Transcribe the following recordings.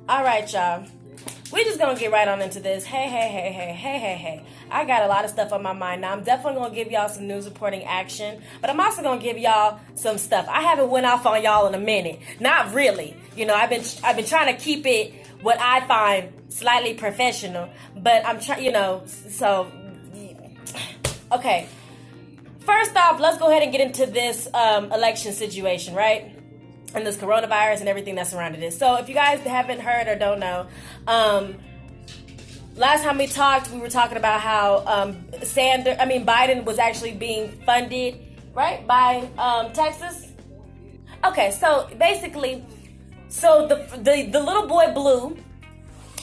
All right, y'all. We're just gonna get right on into this. Hey. I got a lot of stuff on my mind. Now I'm definitely gonna give y'all some news reporting action, but I'm also gonna give y'all some stuff. I haven't went off on y'all in a minute. Not really. I've been trying to keep it what I find slightly professional, but I'm trying, so okay. First off, let's go ahead and get into this election situation, right? And this coronavirus and everything that surrounded it. So if you guys haven't heard or don't know, last time we talked, we were talking about how Biden was actually being funded, right, by Texas. Okay, so basically, the little boy Blue,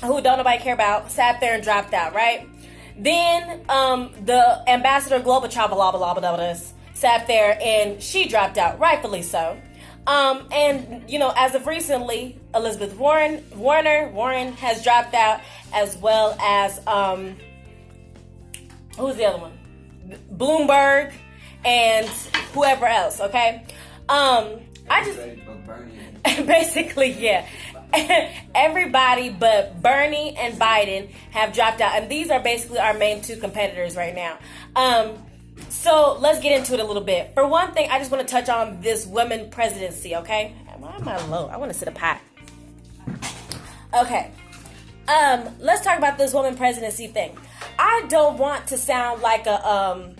who don't nobody care about, sat there and dropped out, right? Then the ambassador global travel sat there and she dropped out, rightfully so. And as of recently, Elizabeth Warren has dropped out, as well as who's the other one? Bloomberg and whoever else. Okay, basically, yeah. Everybody but Bernie and Biden have dropped out, and these are basically our main two competitors right now. So let's get into it a little bit. For one thing, I just want to touch on this women presidency, okay? Why am I low? I want to sit up high. Okay. Let's talk about this woman presidency thing. I don't want to sound like a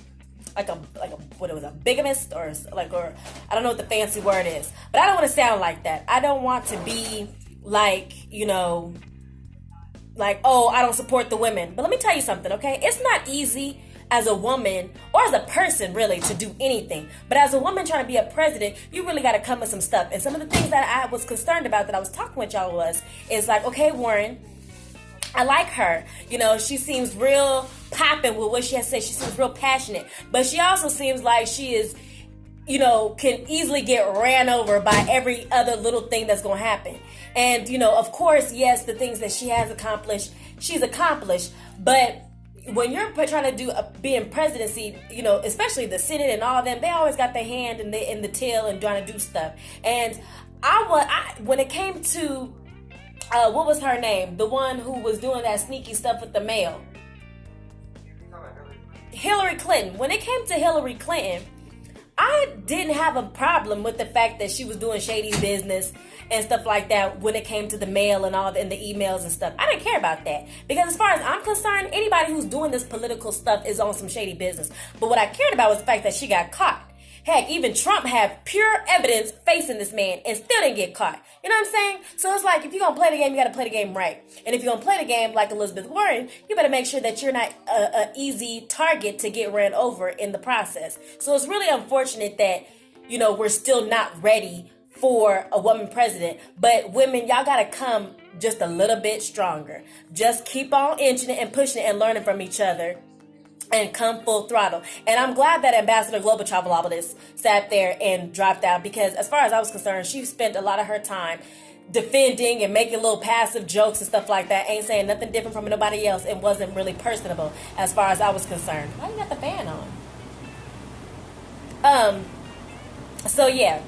bigamist or I don't know what the fancy word is, but I don't want to sound like that. I don't want to be like, oh, I don't support the women. But let me tell you something, okay? It's not easy as a woman or as a person really to do anything, but as a woman trying to be a president, you really got to come with some stuff. And some of the things that I was concerned about that I was talking with y'all is like, okay, Warren, I like her. She seems real popping with what she has to say. She seems real passionate, but she also seems like she is, can easily get ran over by every other little thing that's going to happen. And, of course, yes, the things that she has accomplished, she's accomplished, but when you're trying to be in presidency, especially the Senate and all of them, they always got their hand in the tail and trying to do stuff. And when it came to what was her name, the one who was doing that sneaky stuff with the mail, Hillary Clinton. When it came to Hillary Clinton, I didn't have a problem with the fact that she was doing shady business and stuff like that when it came to the mail and all and the emails and stuff. I didn't care about that, because as far as I'm concerned, anybody who's doing this political stuff is on some shady business. But what I cared about was the fact that she got caught. Heck, even Trump had pure evidence facing this man and still didn't get caught. You know what I'm saying? So it's like, if you're going to play the game, you got to play the game right. And if you're going to play the game like Elizabeth Warren, you better make sure that you're not an easy target to get ran over in the process. So it's really unfortunate that, we're still not ready for a woman president. But women, y'all got to come just a little bit stronger. Just keep on inching it and pushing it and learning from each other. And come full throttle. And I'm glad that Ambassador Global Travelabilis sat there and dropped out, because as far as I was concerned, she spent a lot of her time defending and making little passive jokes and stuff like that. Ain't saying nothing different from nobody else and wasn't really personable as far as I was concerned. Why you got the fan on? So yeah.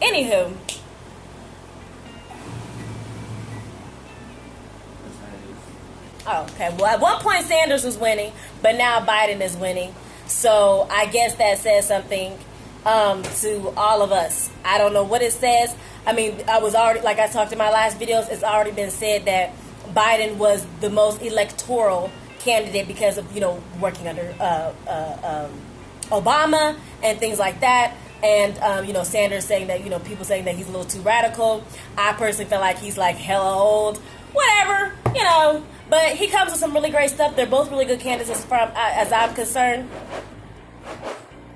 Anywho. Oh, okay. Well, at one point Sanders was winning, but now Biden is winning. So I guess that says something to all of us. I don't know what it says. I mean, I was already, like I talked in my last videos, it's already been said that Biden was the most electoral candidate because of, working under Obama and things like that. And, Sanders saying that, people saying that he's a little too radical. I personally feel like he's like hella old. Whatever, But he comes with some really great stuff. They're both really good candidates as I'm concerned.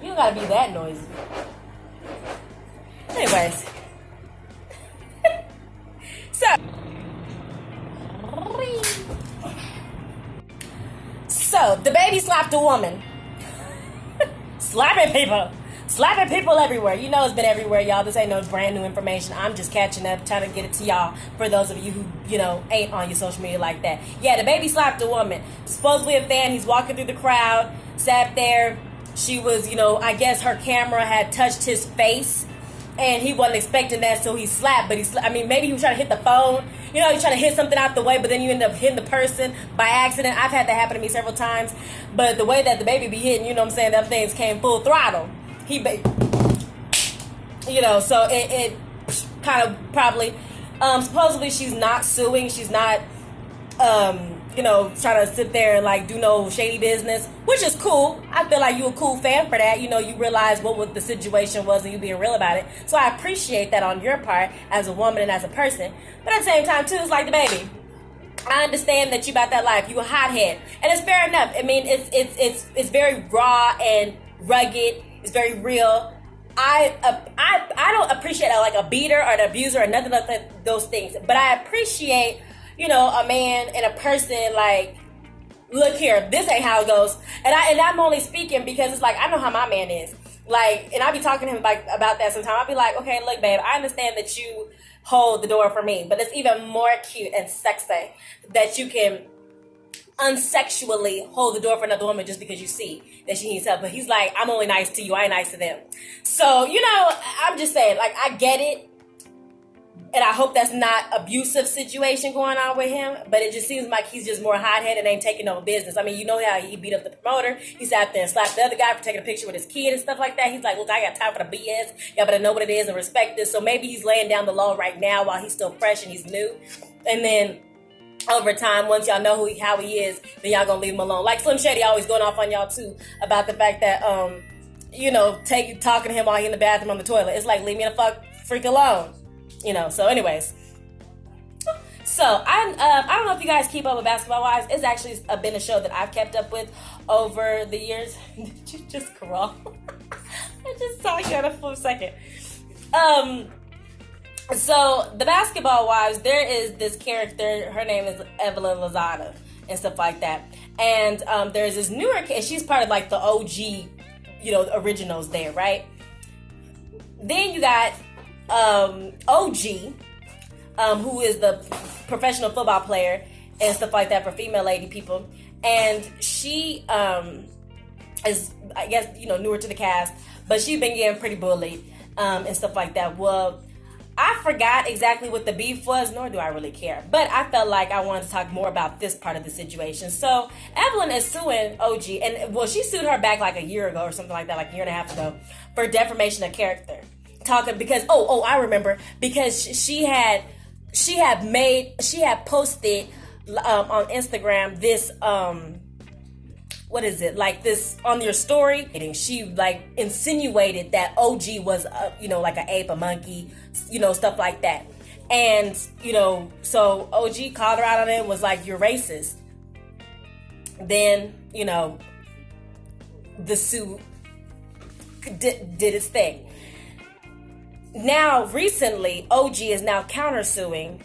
You don't gotta be that noisy. Anyways. So, Dababy slapped a woman. Slapping people everywhere. It's been everywhere, y'all. This ain't no brand new information. I'm just catching up, trying to get it to y'all for those of you who, ain't on your social media like that. Yeah, Dababy slapped a woman. Supposedly a fan. He's walking through the crowd, sat there. She was, I guess her camera had touched his face. and he wasn't expecting that, so he slapped. But maybe he was trying to hit the phone. You know, he's trying to hit something out the way, but then you end up hitting the person by accident. I've had that happen to me several times. But the way that the baby be hitting, you know what I'm saying, them things came full throttle. So it kind of probably, supposedly she's not suing. She's not, trying to sit there and like do no shady business, which is cool. I feel like you a cool fan for that. You know, you realize what the situation was and you being real about it. So I appreciate that on your part as a woman and as a person. But at the same time too, it's like Dababy. I understand that you about that life. You a hothead, and it's fair enough. I mean, it's very raw and rugged. It's very real. I don't appreciate like a beater or an abuser or nothing like those things. But I appreciate, a man and a person like, look here, this ain't how it goes. And I'm only speaking because it's like, I know how my man is. Like, and I be talking to him like about that sometimes. I'll be like, okay, look, babe, I understand that you hold the door for me, but it's even more cute and sexy that you can unsexually hold the door for another woman just because you see that she needs help. But he's like, I'm only nice to you, I ain't nice to them. So, I'm just saying, like, I get it. And I hope that's not abusive situation going on with him. But it just seems like he's just more hot-headed and ain't taking no business. I mean, you know how he beat up the promoter. He sat there and slapped the other guy for taking a picture with his kid and stuff like that. He's like, look, I got time for the BS. Y'all better know what it is and respect this. So maybe he's laying down the law right now while he's still fresh and he's new. And then over time, once y'all know how he is, then y'all gonna leave him alone. Like Slim Shady always going off on y'all too about the fact that, talking to him while he in the bathroom on the toilet. It's like, leave me the freak alone. So anyways. So I don't know if you guys keep up with Basketball Wives. It's actually been a show that I've kept up with over the years. Did you just crawl? I just saw you for a second. So the Basketball Wives, there is this character. Her name is Evelyn Lozada and stuff like that. And there's this newer kid. She's part of like the OG, originals there, right? Then you got OG, who is the professional football player and stuff like that for female lady people. And she is, I guess, newer to the cast, but she's been getting pretty bullied and stuff like that. Well, I forgot exactly what the beef was, nor do I really care. But I felt like I wanted to talk more about this part of the situation. So Evelyn is suing OG, and she sued her back like a year ago or something like that, like a year and a half ago, for defamation of character. Because I remember, because she had posted on Instagram this what is it, like this on your story, and she like insinuated that OG was like an ape, a monkey, stuff like that. And so OG called her out on it, was like, you're racist. Then the suit did its thing. Now, recently, OG is now countersuing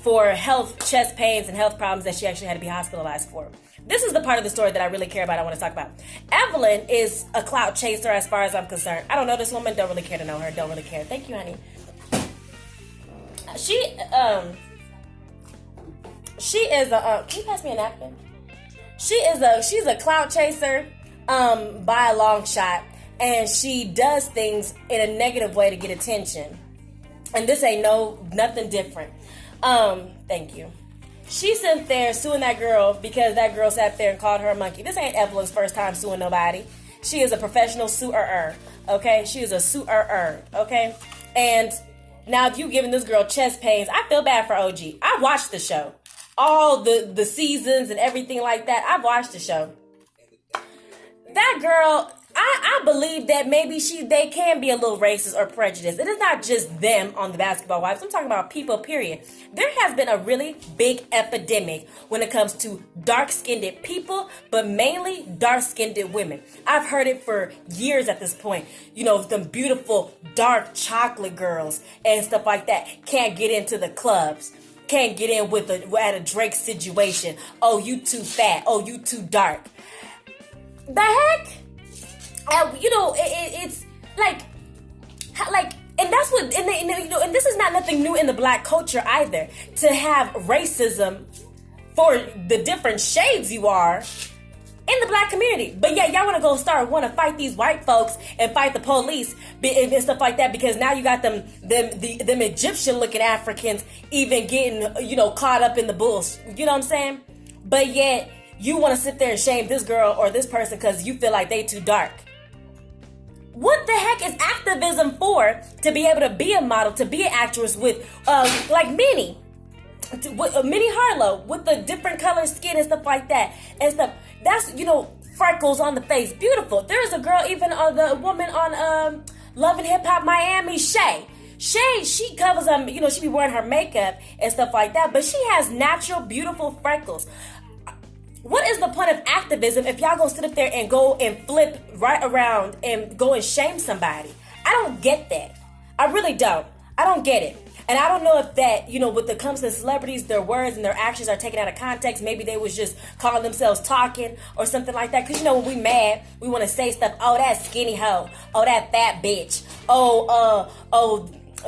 for chest pains and health problems that she actually had to be hospitalized for. This is the part of the story that I really care about, I want to talk about. Evelyn is a clout chaser as far as I'm concerned. I don't know this woman, don't really care to know her, don't really care. Thank you, honey. She is a, can you pass me a napkin? She's a clout chaser by a long shot. And she does things in a negative way to get attention. And this ain't nothing different. Thank you. She sat there suing that girl because that girl sat there and called her a monkey. This ain't Evelyn's first time suing nobody. She is a professional suer, okay? She is a suer, okay? And now if you giving this girl chest pains, I feel bad for OG. I watched the show. All the seasons and everything like that. I've watched the show. That girl, I believe that maybe they can be a little racist or prejudiced. It is not just them on the Basketball Wives. I'm talking about people, period. There has been a really big epidemic when it comes to dark-skinned people, but mainly dark-skinned women. I've heard it for years at this point. Them beautiful, dark chocolate girls and stuff like that can't get into the clubs. Can't get in at a Drake situation. Oh, you too fat. Oh, you too dark. The heck? It's like, and that's what, and this is not nothing new in the black culture either, to have racism for the different shades you are in the black community. But yeah, y'all want to go want to fight these white folks and fight the police and stuff like that, because now you got them Egyptian looking Africans even getting, caught up in the bulls. You know what I'm saying? But yet you want to sit there and shame this girl or this person because you feel like they too dark. What the heck is activism for? To be able to be a model, to be an actress with like Minnie Harlow with the different colored skin and stuff like that and stuff. That's, freckles on the face, beautiful. There's a girl, even the woman on Love and Hip Hop Miami, Shay, she covers she be wearing her makeup and stuff like that, but she has natural, beautiful freckles. What is the point of activism if y'all gonna sit up there and go and flip right around and go and shame somebody? I don't get that. I really don't. I don't get it. And I don't know if that, when it comes to celebrities, their words and their actions are taken out of context. Maybe they was just calling themselves talking or something like that. Because, when we mad, we want to say stuff. Oh, that skinny hoe. Oh, that fat bitch. Oh,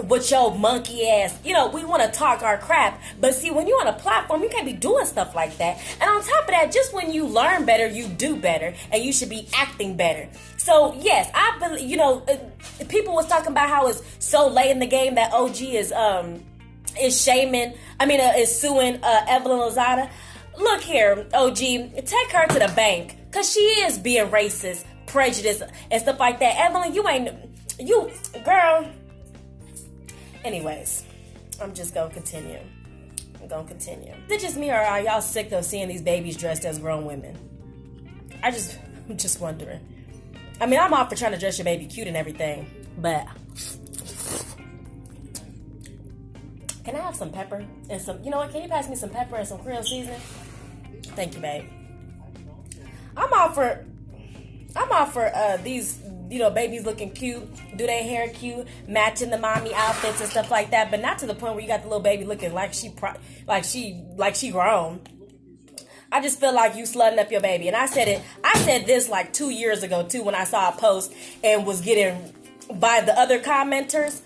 with your monkey ass. We want to talk our crap. But see, when you're on a platform, you can't be doing stuff like that. And on top of that, just when you learn better, you do better. And you should be acting better. So, yes, I believe, people was talking about how it's so late in the game that OG is suing Evelyn Lozada. Look here, OG, take her to the bank. Because she is being racist, prejudiced, and stuff like that. Evelyn, girl. Anyways, I'm just going to continue. Is it just me, or are y'all sick of seeing these babies dressed as grown women? I'm just wondering. I mean, I'm all for trying to dress your baby cute and everything, but can I have some pepper and some, can you pass me some pepper and some Creole seasoning? Thank you, babe. I'm all for these, babies looking cute, do their hair cute, matching the mommy outfits and stuff like that, but not to the point where you got the little baby looking like she grown. I just feel like you slutting up your baby. And I said this like 2 years ago too, when I saw a post and was getting by the other commenters.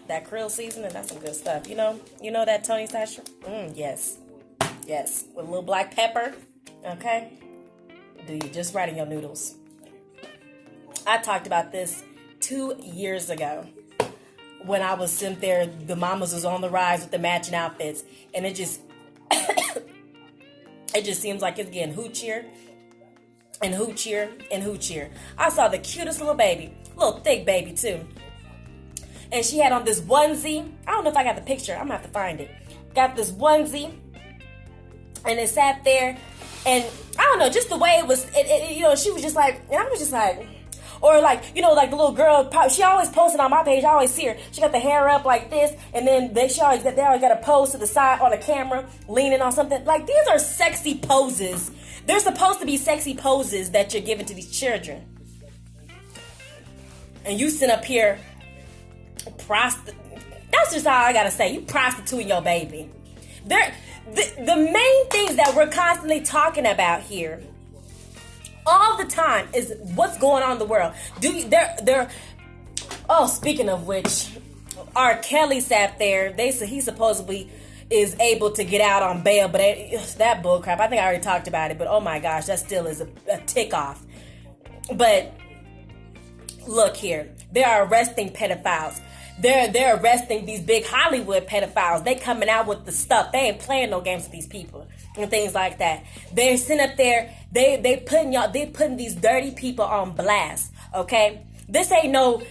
That Creole seasoning, that's some good stuff. You know that Tony Sasha? Yes, with a little black pepper. Okay, do you just right in your noodles? I talked about this 2 years ago when I was sitting there. The mamas was on the rise with the matching outfits, and it just seems like it's getting hoochier and hoochier and hoochier. I saw the cutest little baby, little thick baby too. And she had on this onesie. I don't know if I got the picture. I'm going to have to find it. Got this onesie. And it sat there. And I don't know, just the way it was, she was just like, and I was just like, or like, like the little girl, she always posted on my page. I always see her. She got the hair up like this, and then they always got a pose to the side on a camera, leaning on something. Like, these are sexy poses. They're supposed to be sexy poses that you're giving to these children. And you sit up here, that's just all I gotta say. You prostituting your baby. The main things that we're constantly talking about here all the time is what's going on in the world. Speaking of which, R. Kelly sat there. They said he supposedly is able to get out on bail, but that bullcrap. I think I already talked about it, but oh my gosh, that still is a tick off. But look here, they are arresting pedophiles. They're arresting these big Hollywood pedophiles. They coming out with the stuff. They ain't playing no games with these people and things like that. They're sitting up there. They putting these dirty people on blast. Okay, this ain't no.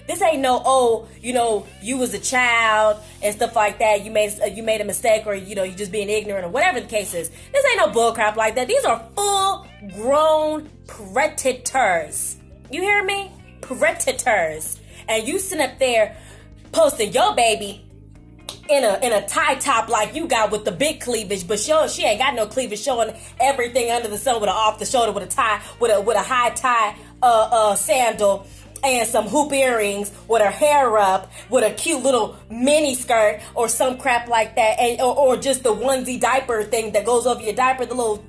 Oh, you was a child and stuff like that. You made a mistake, or you just being ignorant or whatever the case is. This ain't no bullcrap like that. These are full grown predators. You hear me? Predators. And you sitting up there posting your baby in a tie top like you got with the big cleavage, but she ain't got no cleavage, showing everything under the sun with an off the shoulder, with a tie, with a high tie sandal and some hoop earrings, with her hair up, with a cute little mini skirt or some crap like that, and or just the onesie diaper thing that goes over your diaper, the little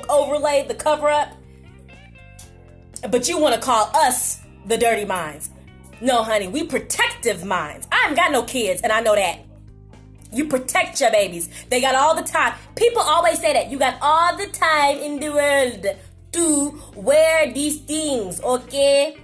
overlay, the cover up. But you want to call us the dirty minds. No, honey, we protective minds. I haven't got no kids, and I know that. You protect your babies. They got all the time. People always say that. You got all the time in the world to wear these things, okay?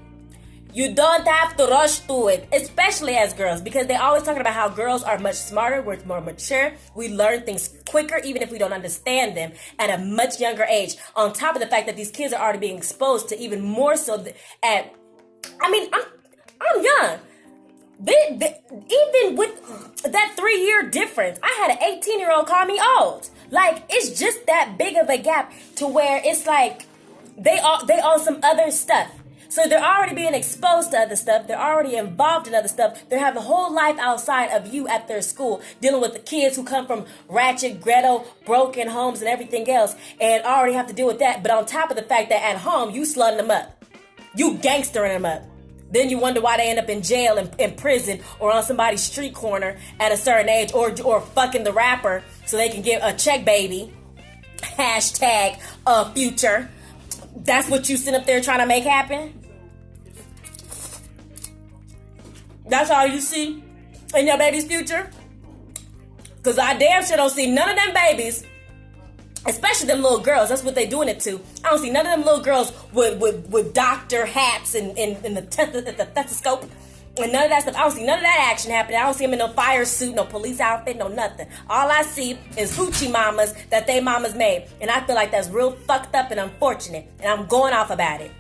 You don't have to rush to it, especially as girls, because they're always talking about how girls are much smarter, we're more mature, we learn things quicker, even if we don't understand them, at a much younger age. On top of the fact that these kids are already being exposed to even more so I'm young. Even with that 3-year difference, I had an 18-year-old call me old. Like, it's just that big of a gap to where it's like they on some other stuff. So they're already being exposed to other stuff. They're already involved in other stuff. They have a whole life outside of you at their school, dealing with the kids who come from ratchet, ghetto, broken homes and everything else, and already have to deal with that. But on top of the fact that at home, you slutting them up. You gangstering them up. Then you wonder why they end up in jail, in prison, or on somebody's street corner at a certain age, or fucking the rapper so they can get a check baby. Hashtag future. That's what you sit up there trying to make happen? That's all you see in your baby's future? Because I damn sure don't see none of them babies, especially them little girls. That's what they doing it to. I don't see none of them little girls with doctor hats and the stethoscope and none of that stuff. I don't see none of that action happening. I don't see them in no fire suit, no police outfit, no nothing. All I see is hoochie mamas that they mamas made. And I feel like that's real fucked up and unfortunate. And I'm going off about it.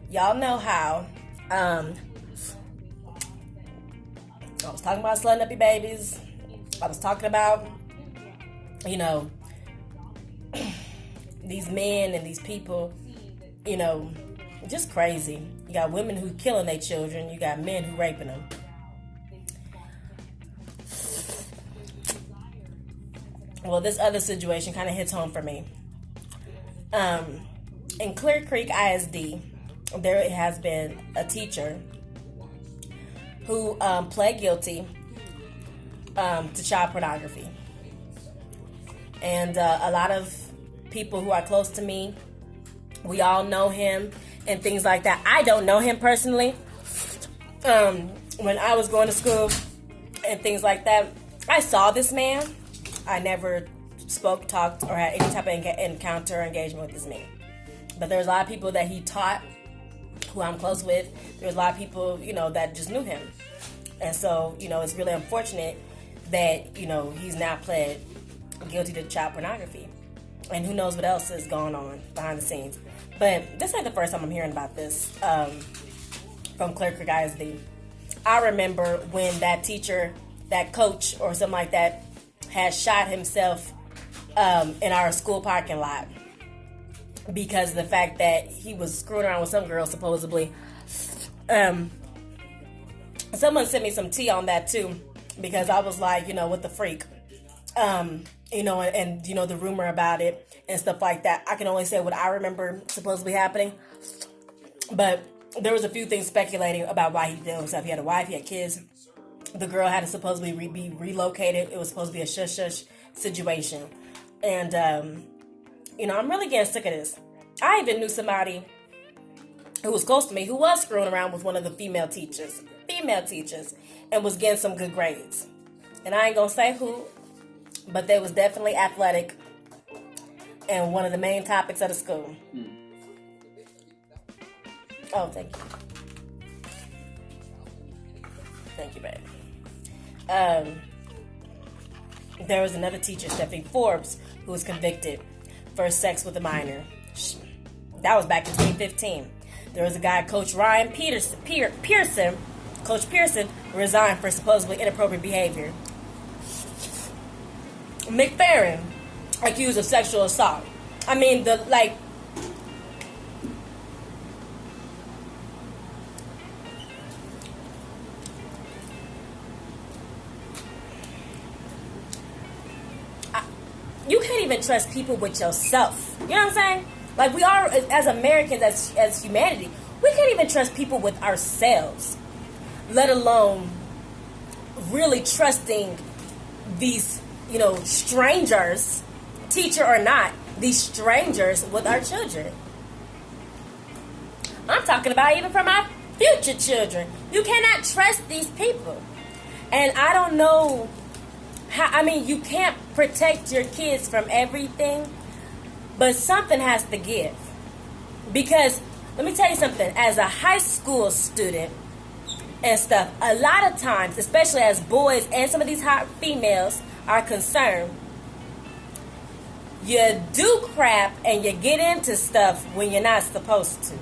Y'all know how I was talking about slutting up your babies. I was talking about, you know, these men and these people, you know, just crazy. You got women who killing their children. You got men who raping them. Well, this other situation kind of hits home for me. In Clear Creek ISD, there has been a teacher who pled guilty to child pornography. And a lot of people who are close to me, we all know him and things like that. I don't know him personally. When I was going to school and things like that, I saw this man. I never spoke, talked, or had any type of encounter or engagement with this man. But there's a lot of people that he taught who I'm close with. There's a lot of people, you know, that just knew him. And so, you know, it's really unfortunate that, you know, he's now pled guilty to child pornography. And who knows what else is going on behind the scenes. But this ain't the first time I'm hearing about this from Clear Creek ISD. I remember when that teacher, that coach or something like that, had shot himself in our school parking lot because of the fact that he was screwing around with some girl, supposedly. Someone sent me some tea on that too, because I was like, you know, what the freak? You know, and you know, the rumor about it and stuff like that. I can only say what I remember supposedly happening. But there was a few things speculating about why he did himself. He had a wife, he had kids. The girl had to supposedly be relocated. It was supposed to be a shush situation. And, you know, I'm really getting sick of this. I even knew somebody who was close to me who was screwing around with one of the female teachers, and was getting some good grades. And I ain't gonna say who, but they was definitely athletic and one of the main topics of the school. Oh, thank you. Thank you, babe. There was another teacher, Stephanie Forbes, who was convicted for sex with a minor. That was back in 2015. There was a guy, Coach Ryan Pearson, Coach Pearson, resigned for supposedly inappropriate behavior. McFerrin, accused of sexual assault. I mean, you can't even trust people with yourself. You know what I'm saying? Like, we are, as Americans, as humanity, we can't even trust people with ourselves, let alone really trusting these, you know, strangers, teacher or not, these strangers with our children. I'm talking about even for my future children. You cannot trust these people. And I don't know how, I mean, you can't protect your kids from everything, but something has to give. Because, let me tell you something, as a high school student and stuff, a lot of times, especially as boys and some of these hot females are concerned, you do crap and you get into stuff when you're not supposed to.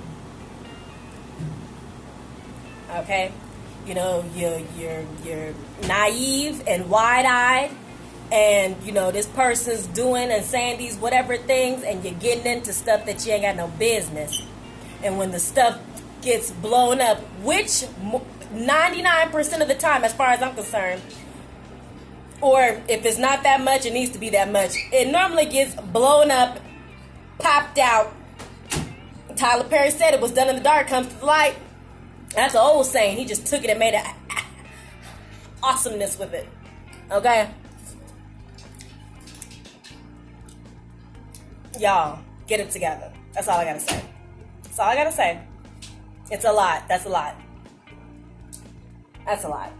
Okay? You know, you're naive and wide-eyed, and you know this person's doing and saying these whatever things, and you're getting into stuff that you ain't got no business. And when the stuff gets blown up, which 99% of the time, as far as I'm concerned, or if it's not that much, it needs to be that much. It normally gets blown up, popped out. Tyler Perry said it was done in the dark, comes to the light. That's an old saying. He just took it and made an awesomeness with it. Okay? Y'all, get it together. That's all I gotta say. That's all I gotta say. It's a lot. That's a lot. That's a lot.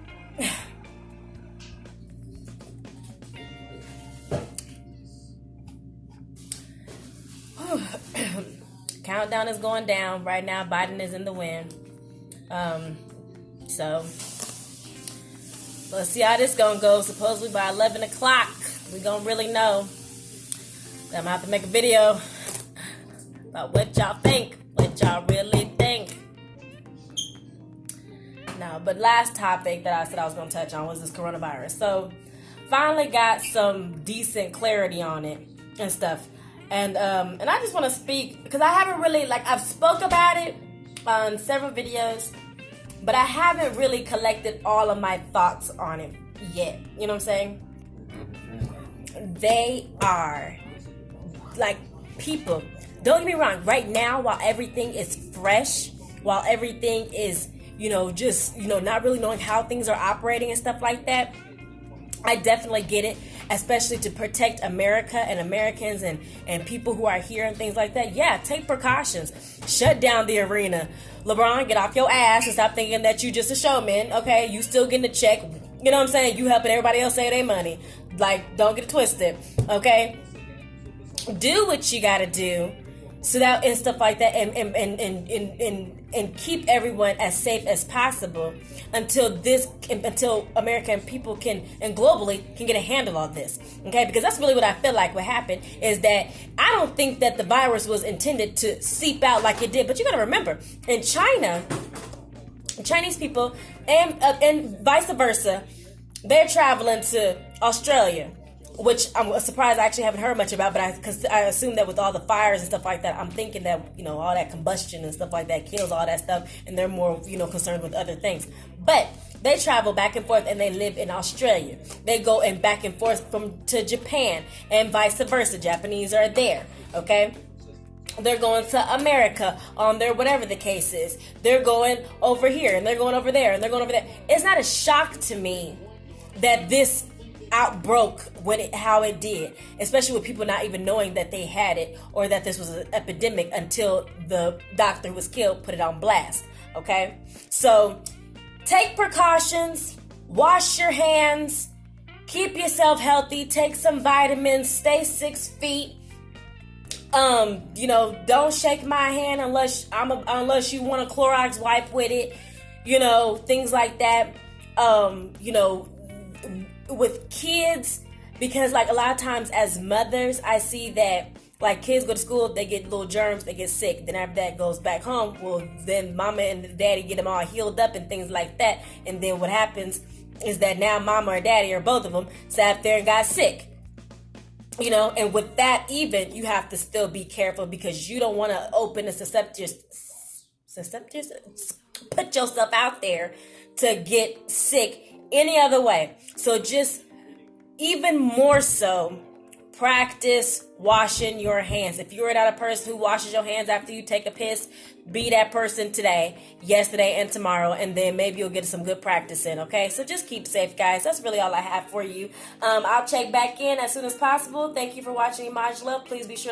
Countdown is going down. Right now, Biden is in the win. So let's see how this gonna go. Supposedly by 11 o'clock, we gonna really know. I'm gonna have to make a video about what y'all think, what y'all really think. No, but last topic that I said I was gonna touch on was this coronavirus. So finally got some decent clarity on it and stuff. And I just want to speak because I haven't really, like, I've spoke about it on several videos, but I haven't really collected all of my thoughts on it yet. You know what I'm saying? They are, like, people. Don't get me wrong. Right now, while everything is fresh, while everything is, you know, just, you know, not really knowing how things are operating and stuff like that, I definitely get it, especially to protect America and Americans and people who are here and things like that. Yeah, take precautions. Shut down the arena. LeBron, get off your ass and stop thinking that you just a showman, okay? You still getting a check. You know what I'm saying? You helping everybody else save their money. Like, don't get it twisted, okay? Do what you gotta do so that and stuff like that, and keep everyone as safe as possible until American people can, and globally, can get a handle on this, okay? Because that's really what I feel like what happened is that I don't think that the virus was intended to seep out like it did. But you gotta remember, in China, Chinese people and vice versa, they're traveling to Australia, which I'm surprised I actually haven't heard much about, but because I assume that with all the fires and stuff like that, I'm thinking that, you know, all that combustion and stuff like that kills all that stuff, and they're more, you know, concerned with other things. But they travel back and forth, and they live in Australia. They go and back and forth to Japan, and vice versa. Japanese are there, okay? They're going to America on their whatever the case is. They're going over here, and they're going over there, and they're going over there. It's not a shock to me that this outbroke how it did, especially with people not even knowing that they had it or that this was an epidemic until the doctor who was killed put it on blast. Okay, so take precautions, wash your hands, keep yourself healthy, take some vitamins, stay 6 feet. You know, don't shake my hand unless you want a Clorox wipe with it. You know, things like that. You know, with kids, because like a lot of times as mothers, I see that like kids go to school, they get little germs, they get sick. Then after that goes back home. Well, then mama and daddy get them all healed up and things like that. And then what happens is that now mama or daddy or both of them sat there and got sick. You know, and with that even, you have to still be careful because you don't want to open and put yourself out there to get sick any other way. So just even more so, practice washing your hands. If you're not a person who washes your hands after you take a piss, be that person today, yesterday, and tomorrow, and then maybe you'll get some good practice in, okay? So just keep safe, guys. That's really all I have for you. I'll check back in as soon as possible. Thank you for watching Imaj Love. Please be sure to